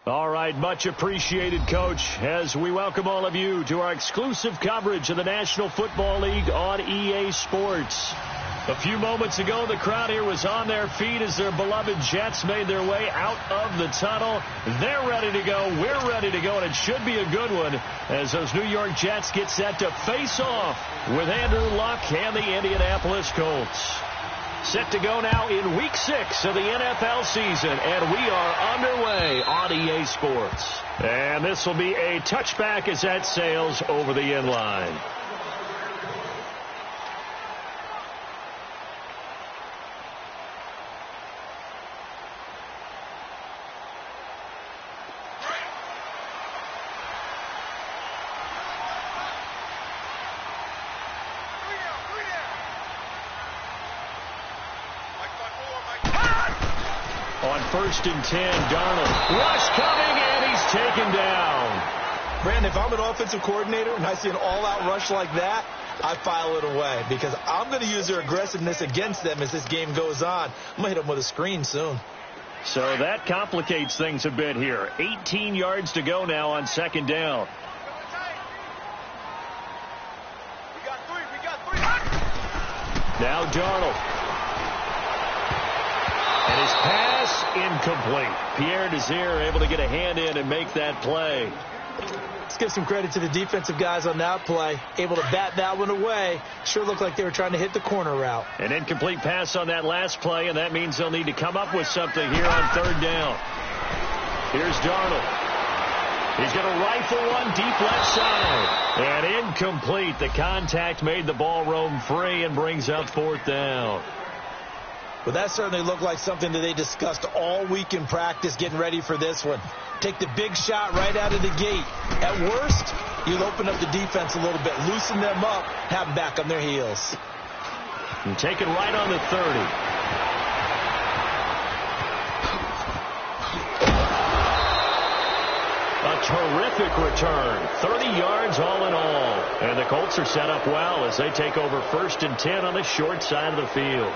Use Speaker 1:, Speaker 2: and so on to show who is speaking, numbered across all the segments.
Speaker 1: All right, much appreciated, Coach, as we welcome all of you to our exclusive coverage of the National Football League on EA Sports. A few moments ago, the crowd here was on their feet as their beloved Jets made their way out of the tunnel. They're ready to go. We're ready to go, and it should be a good one as those New York Jets get set to face off with Andrew Luck and the Indianapolis Colts. Set to go now in Week 6 of the NFL season, and we are underway on EA Sports. And this will be a touchback as that sails over the end line. On 1st and 10, Darnold. Rush coming, and he's taken down.
Speaker 2: Brandon, if I'm an offensive coordinator and I see an all-out rush like that, I file it away because I'm going to use their aggressiveness against them as this game goes on. I'm going to hit them with a screen soon.
Speaker 1: So that complicates things a bit here. 18 yards to go now on 2nd down.
Speaker 3: We got three.
Speaker 1: Now Darnold. And his pass incomplete. Pierre Desir able to get a hand in and make that play.
Speaker 2: Let's give some credit to the defensive guys on that play. Able to bat that one away. Sure looked like they were trying to hit the corner route.
Speaker 1: An incomplete pass on that last play, and that means they'll need to come up with something here on 3rd down. Here's Darnold. He's going to rifle one deep left side. And incomplete. The contact made the ball roam free and brings up 4th down.
Speaker 2: Well, that certainly looked like something that they discussed all week in practice getting ready for this one. Take the big shot right out of the gate. At worst, you'll open up the defense a little bit, loosen them up, have them back on their heels.
Speaker 1: And take it right on the 30. A terrific return. 30 yards all in all. And the Colts are set up well as they take over 1st and 10 on the short side of the field.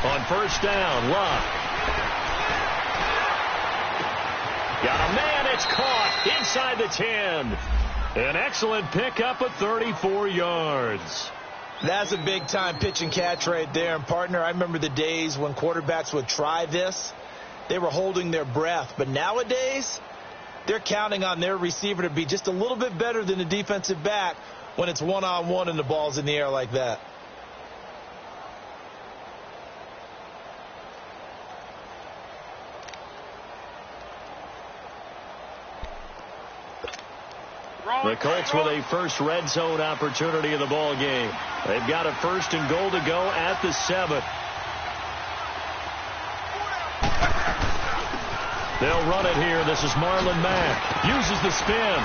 Speaker 1: On 1st down, Luck. Got a man, it's caught inside the 10. An excellent pickup of 34 yards.
Speaker 2: That's a big-time pitch and catch right there. And, partner, I remember the days when quarterbacks would try this. They were holding their breath. But nowadays, they're counting on their receiver to be just a little bit better than the defensive back when it's one-on-one and the ball's in the air like that.
Speaker 1: The Colts with a first red zone opportunity of the ball game. They've got a 1st and goal to go at the 7. They'll run it here. This is Marlon Mack. Uses the spin.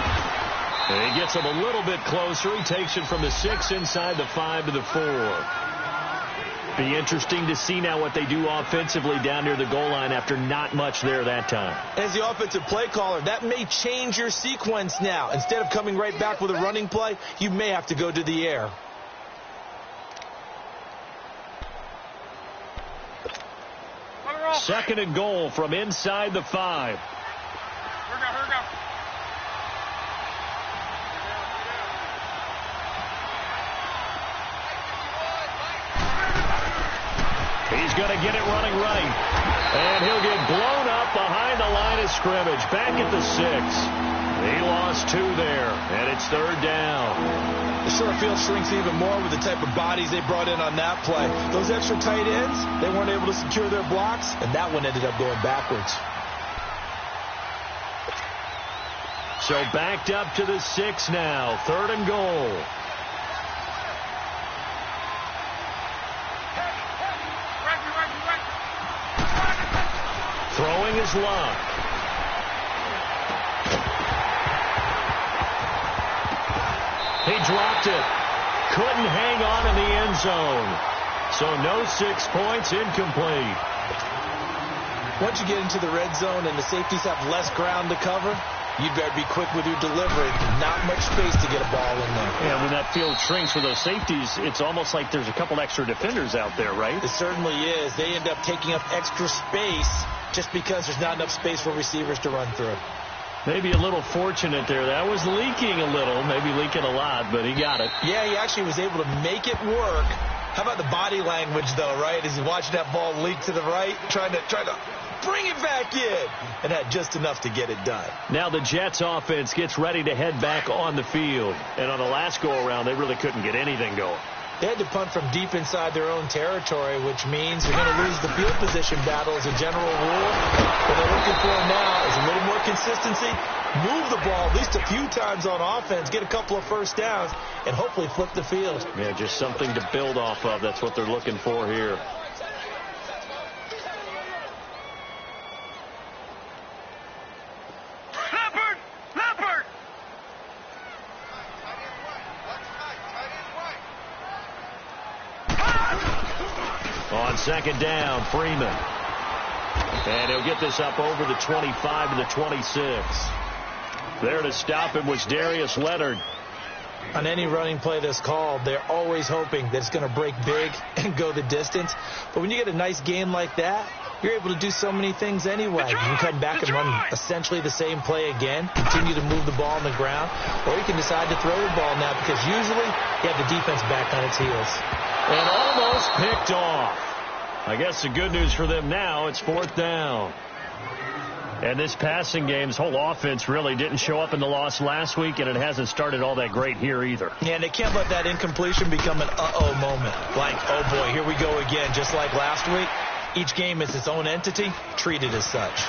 Speaker 1: And he gets him a little bit closer. He takes it from the 6 inside the 5 to the 4. Be interesting to see now what they do offensively down near the goal line after not much there that time.
Speaker 2: As the offensive play caller, that may change your sequence now. Instead of coming right back with a running play, you may have to go to the air.
Speaker 1: Second and goal from inside the 5.
Speaker 3: Here we go.
Speaker 1: He's going to get it running right. And he'll get blown up behind the line of scrimmage. Back at the 6. He lost 2 there, and it's 3rd down.
Speaker 2: The short field shrinks even more with the type of bodies they brought in on that play. Those extra tight ends, they weren't able to secure their blocks, and that one ended up going backwards.
Speaker 1: So backed up to the 6 now. 3rd and goal. Throwing is Luck. He dropped it. Couldn't hang on in the end zone. So no 6 points, incomplete.
Speaker 2: Once you get into the red zone and the safeties have less ground to cover, you'd better be quick with your delivery. Not much space to get a ball in there.
Speaker 1: Yeah, when that field shrinks with those safeties, it's almost like there's a couple extra defenders out there, right?
Speaker 2: It certainly is. They end up taking up extra space just because there's not enough space for receivers to run through.
Speaker 1: Maybe a little fortunate there. That was leaking a little, maybe leaking a lot, but he got it.
Speaker 2: Yeah, he actually was able to make it work. How about the body language, though, right? As he's watching that ball leak to the right, trying to bring it back in, and had just enough to get it done.
Speaker 1: Now the Jets offense gets ready to head back on the field. And on the last go-around, they really couldn't get anything going.
Speaker 2: They had to punt from deep inside their own territory, which means they're going to lose the field position battle as a general rule. What they're looking for now is a little more consistency, move the ball at least a few times on offense, get a couple of first downs, and hopefully flip the field.
Speaker 1: Yeah, just something to build off of. That's what they're looking for here. On second down, Freeman. And he'll get this up over the 25 to the 26. There to stop him was Darius Leonard.
Speaker 2: On any running play that's called, they're always hoping that it's going to break big and go the distance. But when you get a nice game like that, you're able to do so many things anyway. You can come back and run essentially the same play again, continue to move the ball on the ground, or you can decide to throw the ball now because usually you have the defense back on its heels.
Speaker 1: And almost picked off. I guess the good news for them now, it's 4th down. And this passing game's whole offense really didn't show up in the loss last week, and it hasn't started all that great here either.
Speaker 2: Yeah, and they can't let that incompletion become an uh-oh moment. Like, oh boy, here we go again, just like last week. Each game is its own entity, treated as such.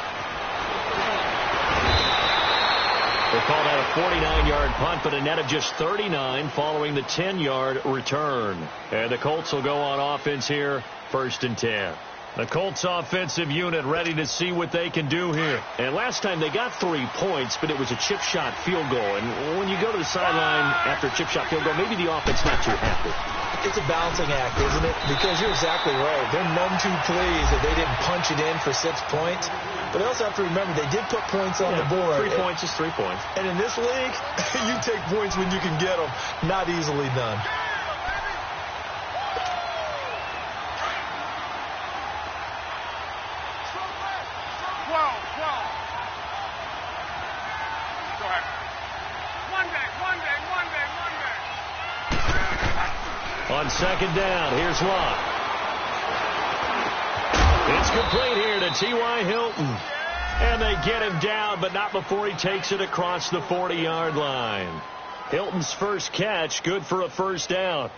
Speaker 1: They call that a 49-yard punt, but a net of just 39 following the 10-yard return. And the Colts will go on offense here, 1st and 10. The Colts offensive unit ready to see what they can do here. And last time they got 3 points, but it was a chip shot field goal. And when you go to the sideline after a chip shot field goal, maybe the offense not too happy.
Speaker 2: It's a balancing act, isn't it? Because you're exactly right. They're none too pleased that they didn't punch it in for 6 points. But they also have to remember they did put points on the board.
Speaker 1: 3 points is 3 points.
Speaker 2: And in this league, you take points when you can get them. Not easily done.
Speaker 1: On second down, here's Locke. It's complete here to T.Y. Hilton. And they get him down, but not before he takes it across the 40-yard line. Hilton's first catch, good for a first down.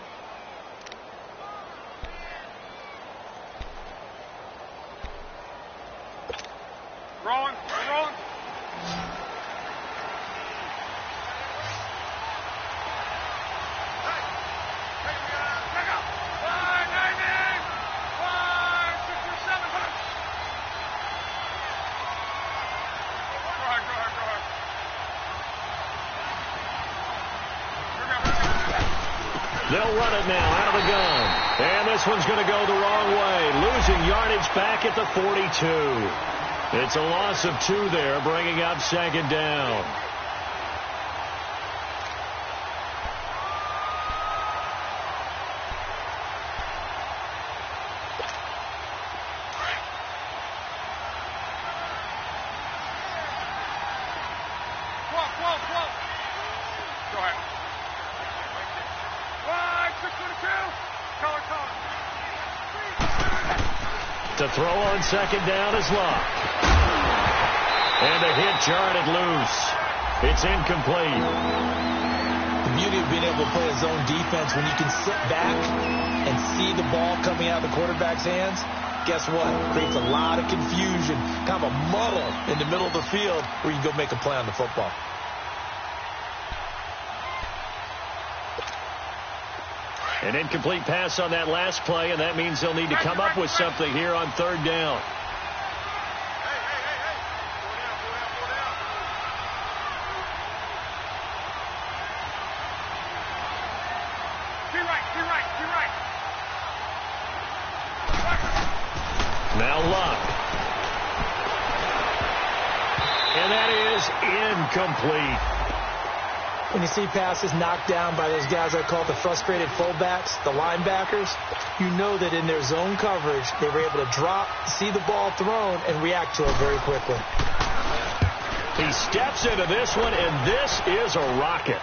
Speaker 3: Rolling.
Speaker 1: They'll run it now out of the gun. And this one's going to go the wrong way. Losing yardage back at the 42. It's a loss of 2 there, bringing up second down.
Speaker 3: Go ahead.
Speaker 1: To throw on second down is Locke. And a hit jarred loose. It's incomplete.
Speaker 2: The beauty of being able to play a zone defense when you can sit back and see the ball coming out of the quarterback's hands, guess what? It creates a lot of confusion, kind of a muddle in the middle of the field where you can go make a play on the football.
Speaker 1: An incomplete pass on that last play, and that means they'll need to come up with something here on third down.
Speaker 3: Keep right.
Speaker 1: Now Luck. And that is incomplete.
Speaker 2: When you see passes knocked down by those guys I call the frustrated fullbacks, the linebackers, you know that in their zone coverage, they were able to drop, see the ball thrown, and react to it very quickly.
Speaker 1: He steps into this one, and this is a rocket.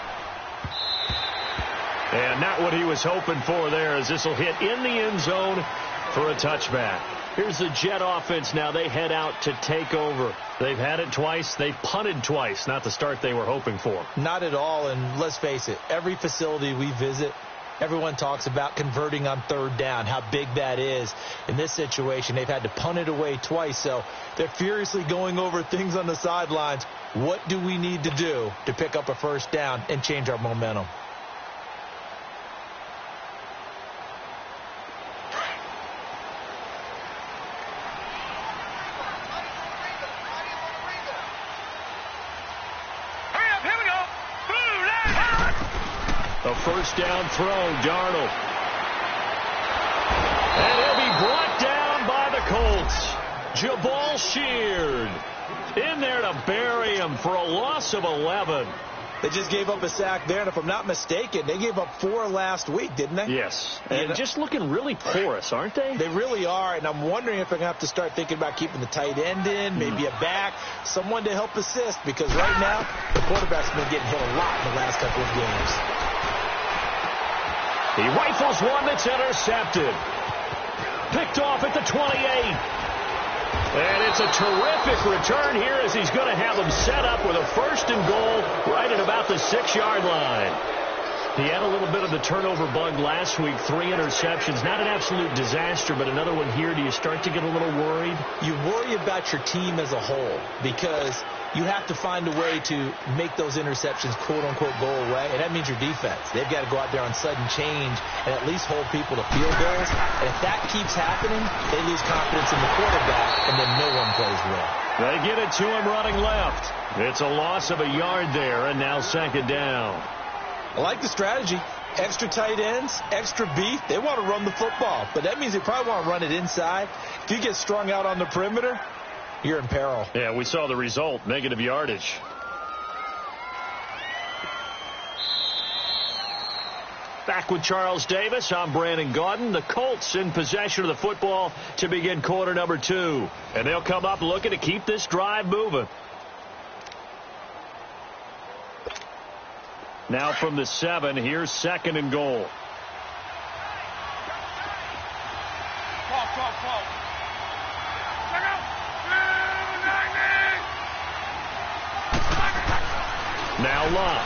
Speaker 1: And not what he was hoping for there, as this will hit in the end zone for a touchback. Here's the Jet offense now. They head out to take over. They've had it twice. They've punted twice. Not the start they were hoping for.
Speaker 2: Not at all, and let's face it, every facility we visit, everyone talks about converting on third down, how big that is. In this situation, they've had to punt it away twice, so they're furiously going over things on the sidelines. What do we need to do to pick up a first down and change our momentum?
Speaker 1: A first down throw, Darnold. And he'll be brought down by the Colts. Jabal Sheard in there to bury him for a loss of 11.
Speaker 2: They just gave up a sack there, and if I'm not mistaken, they gave up 4 last week, didn't they?
Speaker 1: Yes, and just looking really porous, aren't they?
Speaker 2: They really are, and I'm wondering if they're going to have to start thinking about keeping the tight end in, maybe a back, someone to help assist, because right now, the quarterback's been getting hit a lot in the last couple of games.
Speaker 1: He rifles one that's intercepted. Picked off at the 28. And it's a terrific return here as he's going to have them set up with a first and goal right at about the 6-yard line. He had a little bit of the turnover bug last week, 3 interceptions. Not an absolute disaster, but another one here. Do you start to get a little worried?
Speaker 2: You worry about your team as a whole because you have to find a way to make those interceptions, quote-unquote, go away, and that means your defense. They've got to go out there on sudden change and at least hold people to field goals. And if that keeps happening, they lose confidence in the quarterback, and then no one plays well.
Speaker 1: They get it to him running left. It's a loss of a yard there, and now second down.
Speaker 2: I like the strategy. Extra tight ends, extra beef. They want to run the football, but that means they probably want to run it inside. If you get strung out on the perimeter, you're in peril.
Speaker 1: Yeah, we saw the result, negative yardage. Back with Charles Davis, I'm Brandon Gaudin. The Colts in possession of the football to begin quarter number 2. And they'll come up looking to keep this drive moving. Now from the 7, here's second and goal. Now Luck.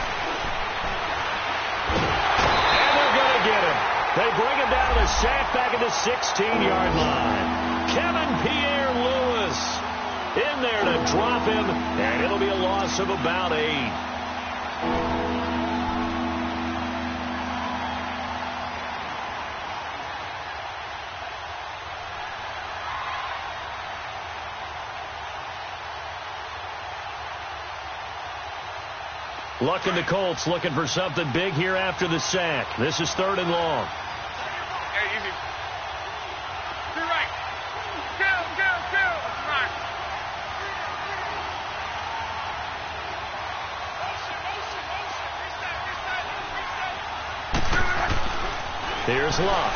Speaker 1: And they're going to get him. They bring him down to the sack back at the 16-yard line. Kevin Pierre-Louis in there to drop him, and it'll be a loss of about 8. Luck and the Colts looking for something big here after the sack. This is third and long.
Speaker 3: Hey, easy. To right. Go. Right.
Speaker 1: Here's Luck.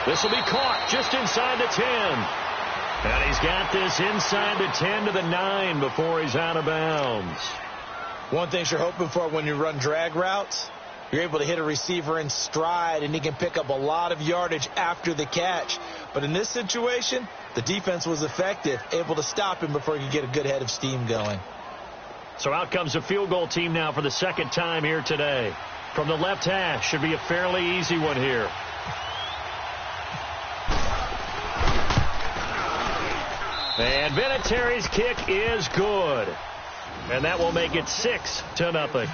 Speaker 1: This will be caught just inside the 10. And he's got this inside the 10 to the 9 before he's out of bounds.
Speaker 2: One thing you're hoping for when you run drag routes, you're able to hit a receiver in stride, and he can pick up a lot of yardage after the catch. But in this situation, the defense was effective, able to stop him before he could get a good head of steam going.
Speaker 1: So out comes a field goal team now for the second time here today. From the left hash, should be a fairly easy one here. And Vinatieri's kick is good. And that will make it 6-0.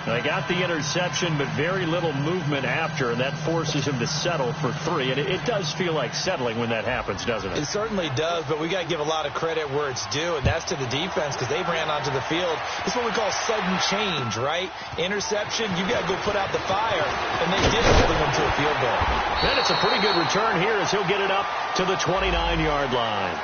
Speaker 1: They got the interception, but very little movement after, and that forces him to settle for 3. And it does feel like settling when that happens, doesn't it?
Speaker 2: It certainly does, but we got to give a lot of credit where it's due, and that's to the defense because they ran onto the field. It's what we call sudden change, right? Interception, you got to go put out the fire, and they did hold him into a field goal.
Speaker 1: And it's a pretty good return here as he'll get it up to the 29-yard line.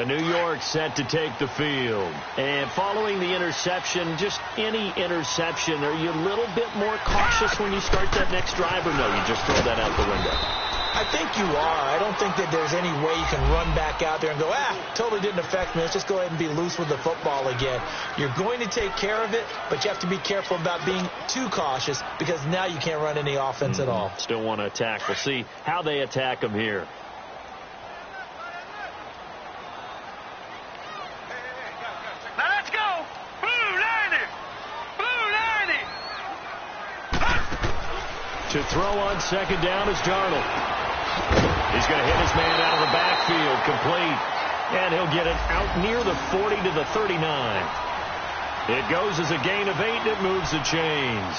Speaker 1: New York set to take the field. And following the interception, just any interception, are you a little bit more cautious when you start that next drive, or no, you just throw that out the window?
Speaker 2: I think you are. I don't think that there's any way you can run back out there and go, totally didn't affect me. Let's just go ahead and be loose with the football again. You're going to take care of it, but you have to be careful about being too cautious because now you can't run any offense at all.
Speaker 1: Still want to attack. We'll see how they attack them here. To throw on second down is Darnold. He's going to hit his man out of the backfield, complete. And he'll get it out near the 40 to the 39. It goes as a gain of 8, and it moves the chains.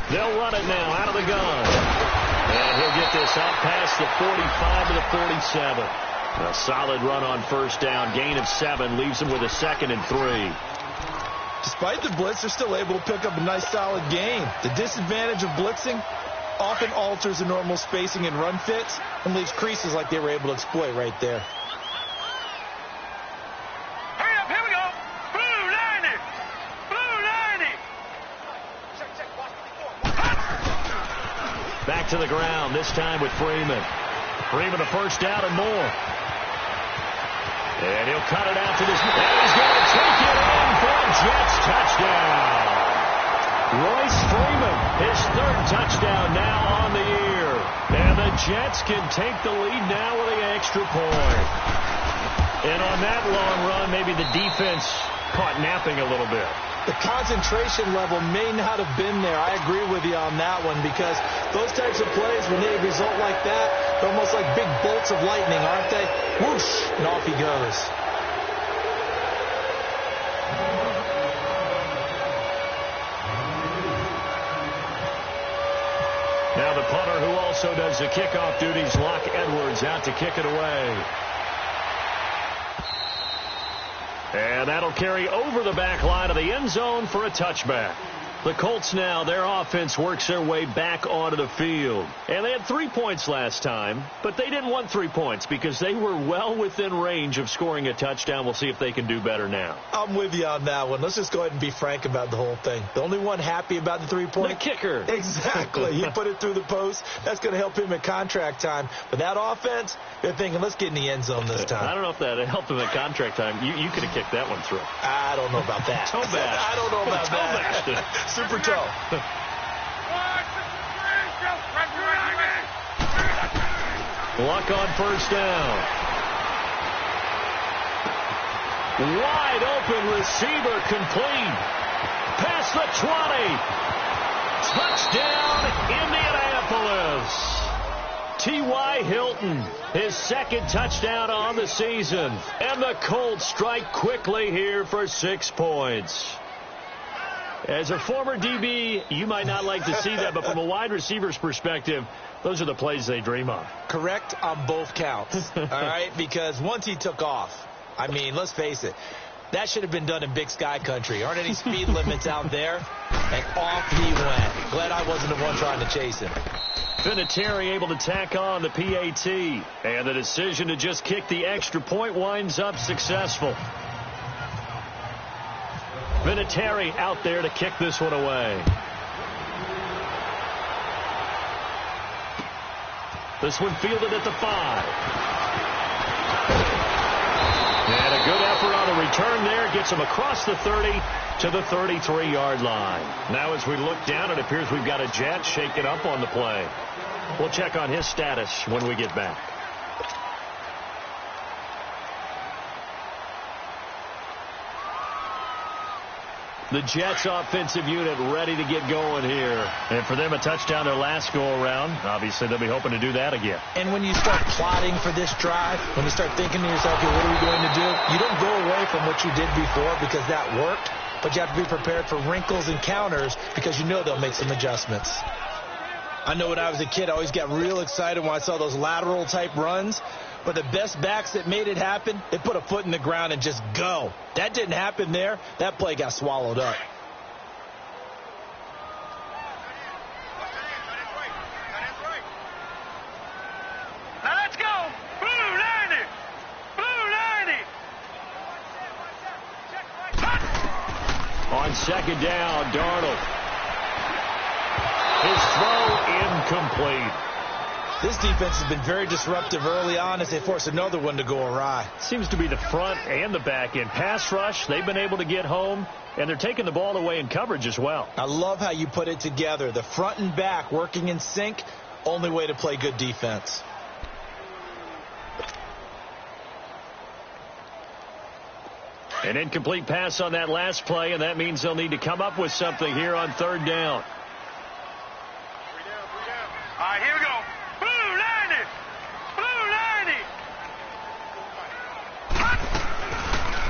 Speaker 1: They'll run it now out of the gun. And he'll get this up past the 45 to the 47. A solid run on first down. Gain of 7 leaves him with a 2nd and 3.
Speaker 2: Despite the blitz, they're still able to pick up a nice solid gain. The disadvantage of blitzing often alters the normal spacing and run fits and leaves creases like they were able to exploit right there.
Speaker 1: Back to the ground, this time with Freeman. Freeman a first down and more. And he'll cut it out to this. And he's going to take it in for a Jets touchdown. Royce Freeman, his 3rd touchdown now on the year. And the Jets can take the lead now with an extra point. And on that long run, maybe the defense caught napping a little bit.
Speaker 2: The concentration level may not have been there. I agree with you on that one because those types of plays, when they result like that, they're almost like big bolts of lightning, aren't they? Whoosh, and off he goes.
Speaker 1: Now the punter who also does the kickoff duties, Locke Edwards, out to kick it away. And that'll carry over the back line of the end zone for a touchback. The Colts now, their offense works their way back onto the field. And they had 3 points last time, but they didn't want 3 points because they were well within range of scoring a touchdown. We'll see if they can do better now.
Speaker 2: I'm with you on that one. Let's just go ahead and be frank about the whole thing. The only one happy about the 3-point?
Speaker 1: The kicker.
Speaker 2: Exactly. He put it through the post. That's going to help him at contract time. But that offense, they're thinking, let's get in the end zone this time.
Speaker 1: I don't know if that helped him at contract time. You could have kicked that one through.
Speaker 2: I don't know about that.
Speaker 1: Toe bash.
Speaker 2: I don't know about that. Super toe.
Speaker 1: Luck on first down. Wide open receiver complete. Past the 20. Touchdown, Indianapolis. T.Y. Hilton, his 2nd touchdown on the season. And the Colts strike quickly here for 6 points. As a former DB, you might not like to see that, but from a wide receiver's perspective, those are the plays they dream of.
Speaker 2: Correct on both counts, all right? Because once he took off, I mean, let's face it, that should have been done in Big Sky Country. Aren't any speed limits out there? And off he went. Glad I wasn't the one trying to chase him.
Speaker 1: Vinatieri able to tack on the PAT. And the decision to just kick the extra point winds up successful. Vinatieri out there to kick this one away. This one fielded at the 5. And a good effort on the return there. Gets him across the 30 to the 33-yard line. Now as we look down, it appears we've got a Jet shaken up on the play. We'll check on his status when we get back. The Jets offensive unit ready to get going here. And for them, a touchdown their last go-around. Obviously, they'll be hoping to do that again.
Speaker 2: And when you start plotting for this drive, when you start thinking to yourself, okay, what are we going to do? You don't go away from what you did before because that worked. But you have to be prepared for wrinkles and counters because you know they'll make some adjustments. I know when I was a kid, I always got real excited when I saw those lateral-type runs. But the best backs that made it happen, they put a foot in the ground and just go. That didn't happen there. That play got swallowed up.
Speaker 3: Now let's go. Blue 90. Blue 90.
Speaker 1: On second down, Darnold. His throw incomplete.
Speaker 2: This defense has been very disruptive early on as they force another one to go awry.
Speaker 1: Seems to be the front and the back end. Pass rush, they've been able to get home, and they're taking the ball away in coverage as well.
Speaker 2: I love how you put it together. The front and back working in sync, only way to play good defense.
Speaker 1: An incomplete pass on that last play, and that means they'll need to come up with something here on third down.
Speaker 3: All right, here we go. Blue 90. Blue 90.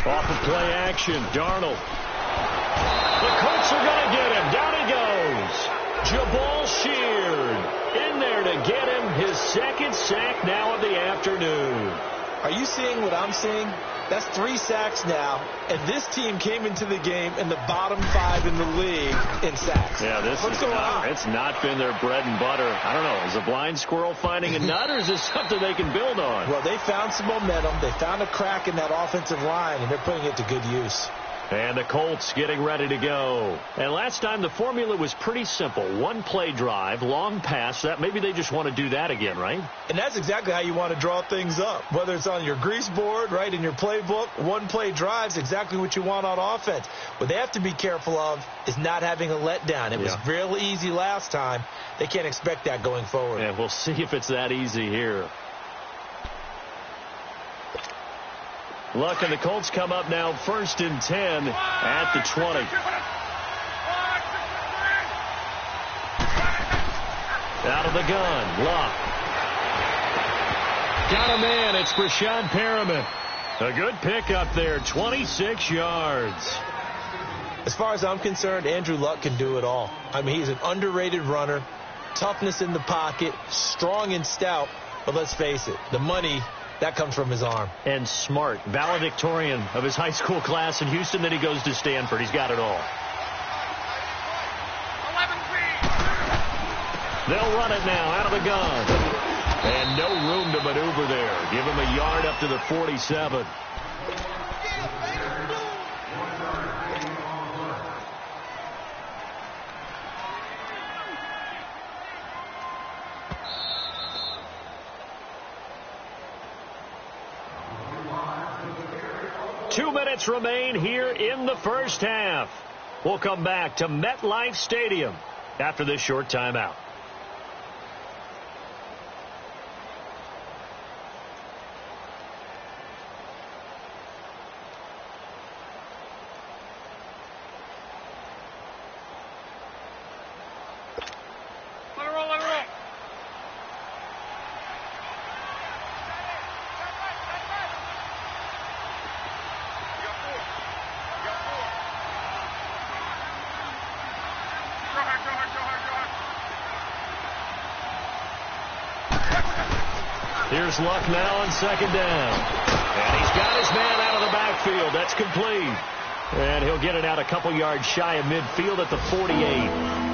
Speaker 1: Off of play action, Darnold. The Colts are going to get him. Down he goes. Jabal Sheard in there to get him his second sack now of the afternoon.
Speaker 2: Are you seeing what I'm seeing? That's 3 sacks now, and this team came into the game in the bottom 5 in the league in sacks.
Speaker 1: Yeah, what's going on? It's not been their bread and butter. I don't know. Is a blind squirrel finding a nut, or is this something they can build on?
Speaker 2: Well, they found some momentum. They found a crack in that offensive line, and they're putting it to good use.
Speaker 1: And the Colts getting ready to go. And last time the formula was pretty simple. 1 play drive, long pass. That maybe they just want to do that again, right?
Speaker 2: And that's exactly how you want to draw things up. Whether it's on your grease board, right, in your playbook, 1 play drive is exactly what you want on offense. What they have to be careful of is not having a letdown. It was real easy last time. They can't expect that going forward.
Speaker 1: And we'll see if it's that easy here. Look, and the Colts come up now 1st and 10 at the 20. Out of the gun, Luck. Got a man, it's Brashad Perriman. A good pickup there, 26 yards.
Speaker 2: As far as I'm concerned, Andrew Luck can do it all. I mean, he's an underrated runner, toughness in the pocket, strong and stout, but let's face it, the money, that comes from his arm.
Speaker 1: And smart. Valedictorian of his high school class in Houston. Then he goes to Stanford. He's got it all.
Speaker 3: 11 feet.
Speaker 1: They'll run it now out of the gun. And no room to maneuver there. Give him a yard up to the 47. Two minutes remain here in the first half. We'll come back to MetLife Stadium after this short timeout.
Speaker 3: Let it roll, let it roll.
Speaker 1: Here's Luck now on second down. And he's got his man out of the backfield. That's complete. And he'll get it out a couple yards shy of midfield at the 48.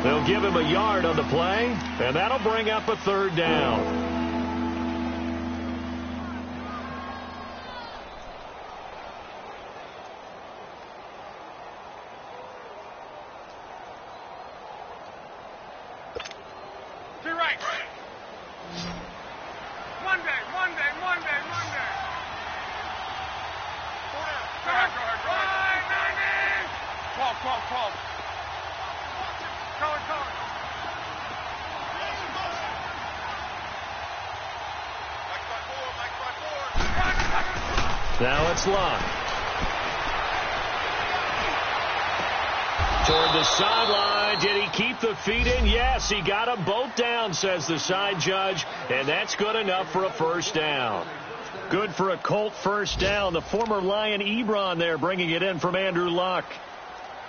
Speaker 1: They'll give him a yard on the play, and that'll bring up a third down. Now it's Luck. Toward the sideline. Did he keep the feet in? Yes, he got them both down, says the side judge, and that's good enough for a first down. Good for a Colt first down. The former Lion Ebron there bringing it in from Andrew Luck.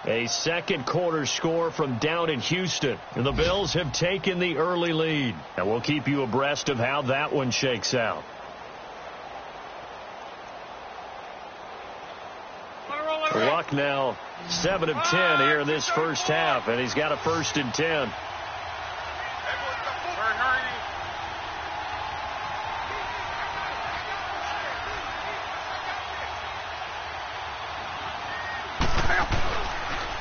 Speaker 1: A second quarter score from down in Houston. And the Bills have taken the early lead. And we'll keep you abreast of how that one shakes out. Luck now 7 of 10 here in this first half, and he's got a 1st and 10.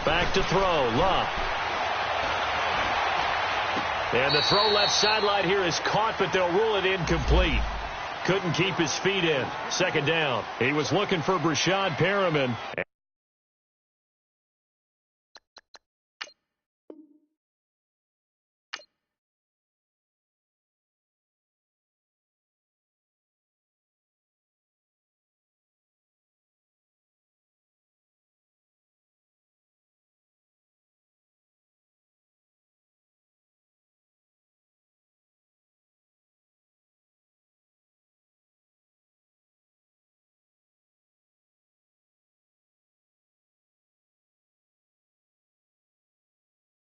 Speaker 1: Back to throw, Luck. And the throw left sideline here is caught, but they'll rule it incomplete. Couldn't keep his feet in. Second down. He was looking for Brashad Perriman.